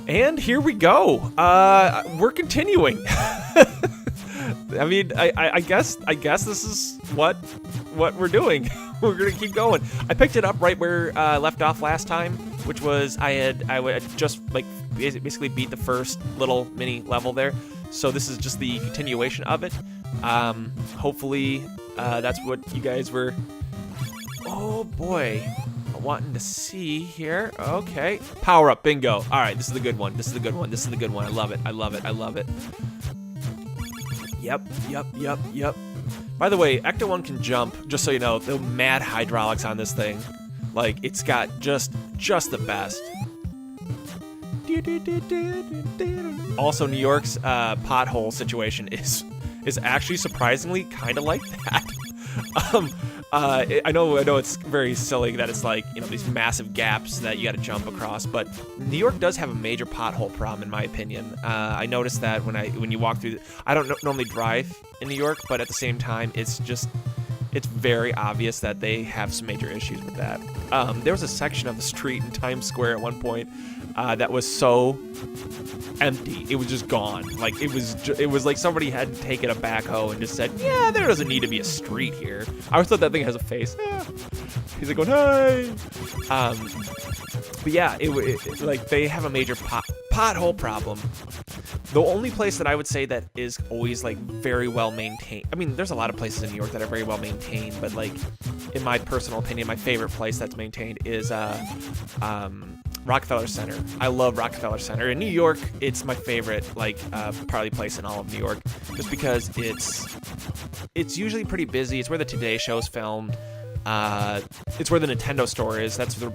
And here we go. We're continuing. I mean, I guess this is what we're doing. We're gonna keep going. I picked it up right where I left off last time, which was I had just like basically beat the first little mini level there. So this is just the continuation of it. Hopefully that's what you guys were. Oh boy. Wanting to see here. Okay. Power up. Bingo. All right. This is the good one. This is the good one. This is the good one. I love it. I love it. I love it. Yep. By the way, Ecto 1 can jump, just so you know. The mad hydraulics on this thing. Like, it's got just the best. Also, New York's pothole situation is actually surprisingly kind of like that. I know it's very silly that it's like, you know, these massive gaps that you got to jump across, but New York does have a major pothole problem in my opinion. I noticed that when you walk through, I don't normally drive in New York, but at the same time, it's very obvious that they have some major issues with that. There was a section of the street in Times Square at one point that was so empty. It was just gone. Like it was like somebody had taken a backhoe and just said, "Yeah, there doesn't need to be a street here." I always thought that thing has a face. Yeah. He's like going, "Hey." But yeah, it like they have a major pothole problem. The only place that I would say that is always like very well maintained. I mean, there's a lot of places in New York that are very well maintained, but like in my personal opinion, my favorite place that's maintained is Rockefeller Center. I love Rockefeller Center. In New York, it's my favorite party place in all of New York, just because it's usually pretty busy. It's where the Today Show is filmed. It's where the Nintendo store is. That's the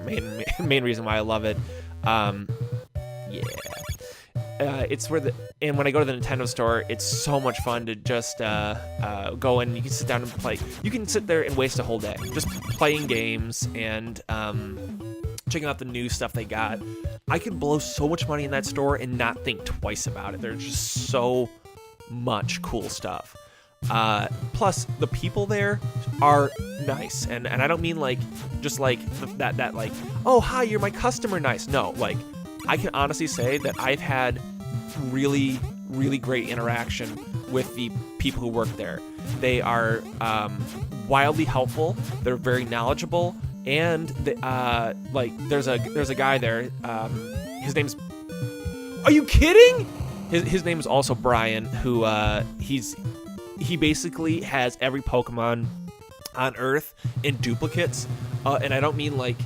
main reason why I love it. Yeah. It's where and when I go to the Nintendo store, it's so much fun to just go in. You can sit down and play. You can sit there and waste a whole day just playing games and checking out the new stuff they got. I could blow so much money in that store and not think twice about it. There's just so much cool stuff. Plus the people there are nice, and I don't mean like just like that like, oh hi, you're my customer nice. No, like I can honestly say that I've had really great interaction with the people who work there. They are wildly helpful. They're very knowledgeable, and like there's a guy there. His name's. Are you kidding? His name is also Brian, who he basically has every Pokemon on Earth in duplicates, and I don't mean like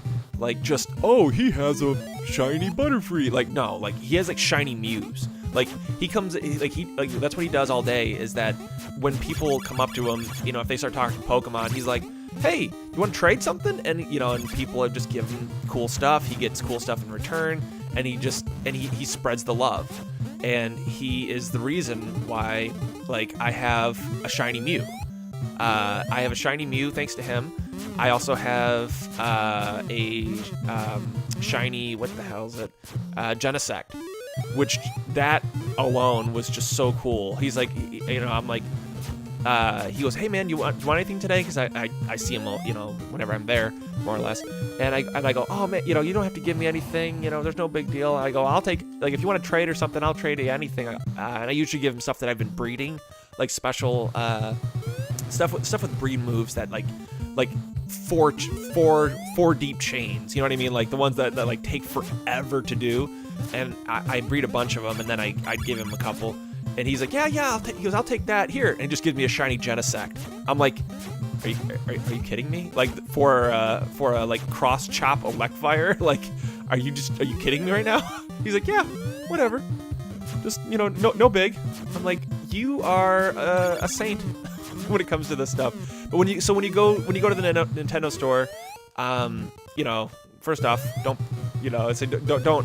just, oh, he has a shiny Butterfree. Like, no, like he has like shiny Mews. Like he comes, like that's what he does all day. Is that when people come up to him, you know, if they start talking Pokemon, he's like, hey, you want to trade something? And you know, and people have just given cool stuff. He gets cool stuff in return, and he spreads the love. And he is the reason why, like, I have a shiny Mew. I have a shiny Mew thanks to him. I also have a shiny, what the hell is it? Genesect, which that alone was just so cool. He's like, you know, I'm like, he goes, hey man, do you want anything today? Because I see him, you know, whenever I'm there, more or less. And I go, oh man, you know, you don't have to give me anything. You know, there's no big deal. I go, I'll take, like, if you want to trade or something, I'll trade you anything. And I usually give him stuff that I've been breeding, like special stuff with breed moves that like four deep chains. You know what I mean? Like the ones that like take forever to do. And I breed a bunch of them, and then I'd give him a couple. And he's like, yeah, he goes, I'll take that here, and he just gives me a shiny Genesect. I'm like, are you kidding me? Like for a like cross chop Electivire? Like, are you kidding me right now? He's like, yeah, whatever, just, you know, no big. I'm like, you are a saint when it comes to this stuff. But when you go to the Nintendo store, you know, first off, don't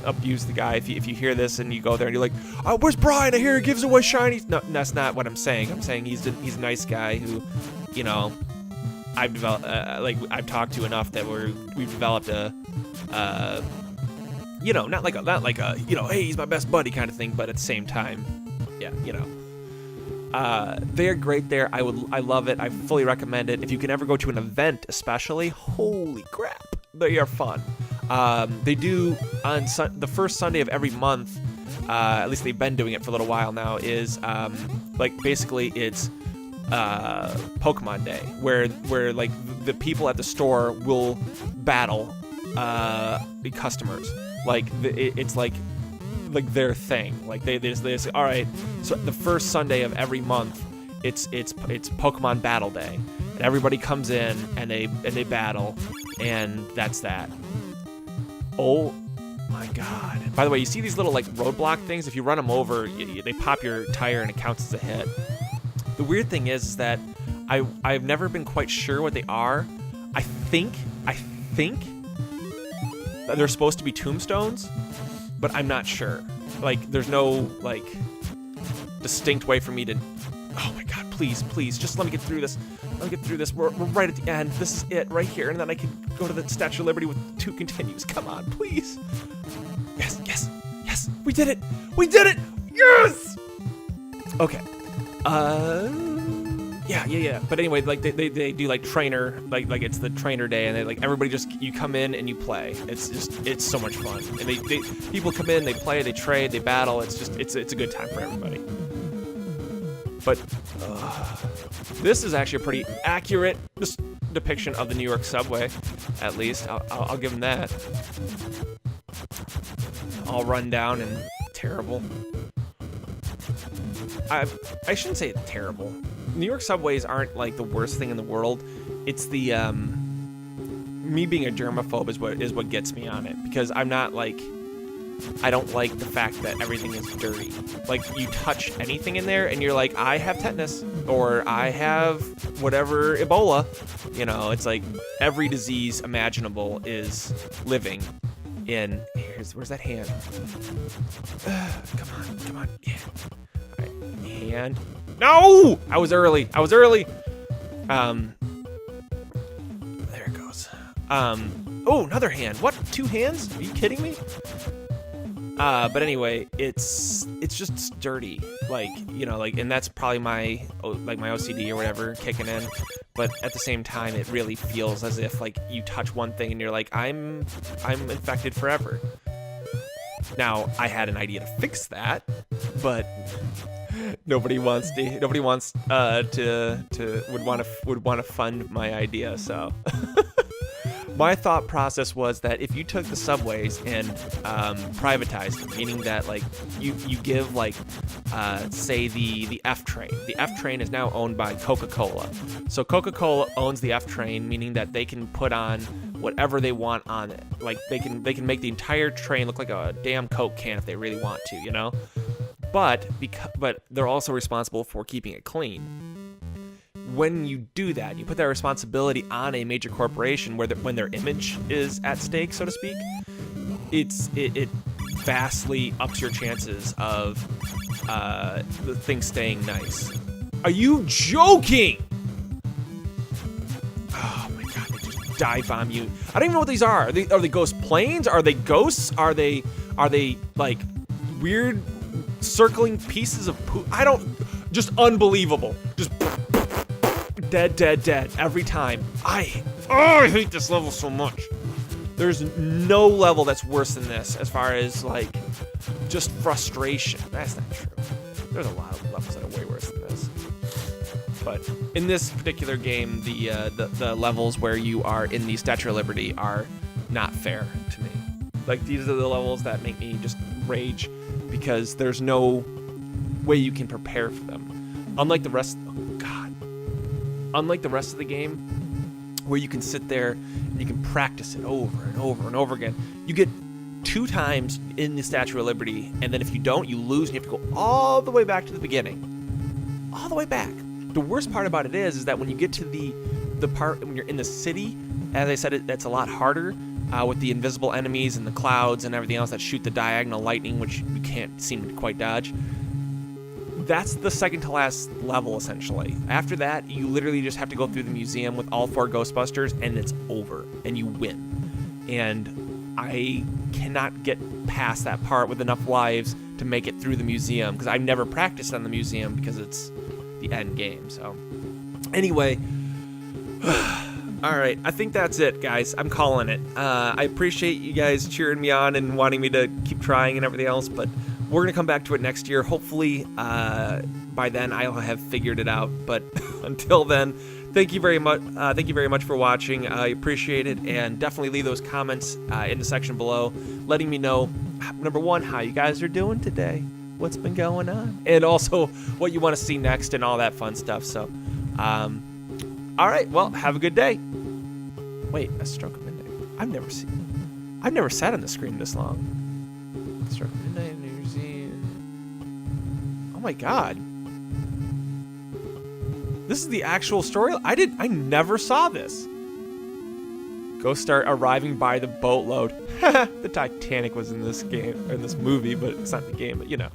abuse the guy. If you hear this and you go there and you're like, oh, where's Brian? I hear he gives away shinies. No, that's not what I'm saying. I'm saying he's a nice guy who, you know, I've developed, I've talked to enough that we've developed a, you know, not like a, you know, hey, he's my best buddy kind of thing, but at the same time, yeah, you know. They're great there. I love it. I fully recommend it. If you can ever go to an event, especially, holy crap, they are fun. They do on the first Sunday of every month. At least they've been doing it for a little while now. Is like basically it's Pokemon Day, where like the people at the store will battle the customers. Like it's like their thing. Like they say, all right, so the first Sunday of every month, it's Pokemon Battle Day, and everybody comes in and they battle, and that's that. Oh my God! By the way, you see these little like roadblock things? If you run them over, they pop your tire and it counts as a hit. The weird thing is that I've never been quite sure what they are. I think that they're supposed to be tombstones, but I'm not sure. Like, there's no like distinct way for me to. Oh my God! Please, just let me get through this. We're right at the end. This is it right here, and then I can go to the Statue of Liberty with 2 continues. Come on, please. Yes. We did it. Yes. Okay. Yeah. But anyway, like they do like trainer, like it's the trainer day, and they like everybody you come in and you play. It's so much fun, and they people come in, they play, they trade, they battle. It's a good time for everybody. But this is actually a pretty accurate depiction of the New York subway, at least. I'll give them that. All run down and terrible. I shouldn't say terrible. New York subways aren't like the worst thing in the world. It's the me being a germaphobe is what gets me on it, because I'm not like, I don't like the fact that everything is dirty. Like, you touch anything in there and you're like, I have tetanus, or I have whatever, Ebola. You know, it's like every disease imaginable is living in. Where's that hand? Come on. Yeah. All right. Hand. No! I was early. There it goes. Oh, another hand. What? 2 hands? Are you kidding me? But anyway, it's just dirty, like, you know, like, and that's probably my OCD or whatever kicking in. But at the same time, it really feels as if like you touch one thing and you're like, I'm infected forever. Now, I had an idea to fix that, but nobody would want to fund my idea, so. My thought process was that if you took the subways and privatized them, meaning that like you give like say the F train. The F train is now owned by Coca-Cola. So Coca-Cola owns the F train, meaning that they can put on whatever they want on it. Like they can make the entire train look like a damn Coke can if they really want to, you know? But they're also responsible for keeping it clean. When you do that, you put that responsibility on a major corporation when their image is at stake, so to speak. It vastly ups your chances of the thing staying nice. Are you joking? Oh my God, they just dive bomb you. I don't even know what these are. Are they ghost planes? Are they ghosts? Are they like weird circling pieces of poop? Just unbelievable. Just dead every time. I hate this level so much. There's no level that's worse than this as far as like just frustration. That's not true. There's a lot of levels that are way worse than this. But in this particular game, the levels where you are in the Statue of Liberty are not fair to me. Like, these are the levels that make me just rage, because there's no way you can prepare for them. Unlike the rest of the game, where you can sit there and you can practice it over and over and over again. You get 2 times in the Statue of Liberty, and then if you don't, you lose, and you have to go all the way back to the beginning. All the way back. The worst part about it is that when you get to the part when you're in the city, as I said, that's a lot harder with the invisible enemies and the clouds and everything else that shoot the diagonal lightning, which you can't seem to quite dodge. That's the second to last level, essentially. After that, you literally just have to go through the museum with all 4 Ghostbusters, and it's over, and you win. And I cannot get past that part with enough lives to make it through the museum, because I've never practiced on the museum because it's the end game. So, anyway, All right, I think that's it, guys. I'm calling it. I appreciate you guys cheering me on and wanting me to keep trying and everything else, but we're gonna come back to it next year. Hopefully, by then I'll have figured it out. But until then, thank you very much. Thank you very much for watching. I appreciate it, and definitely leave those comments in the section below, letting me know, number one, how you guys are doing today, what's been going on, and also what you want to see next and all that fun stuff. So, all right, well, have a good day. Wait, a stroke of midnight. I've never sat on the screen this long. Stroke of midnight, New Year's Eve. Oh my god. This is the actual story. I never saw this. Ghosts start arriving by the boatload. The Titanic was in this game, or in this movie, but it's not the game, but you know.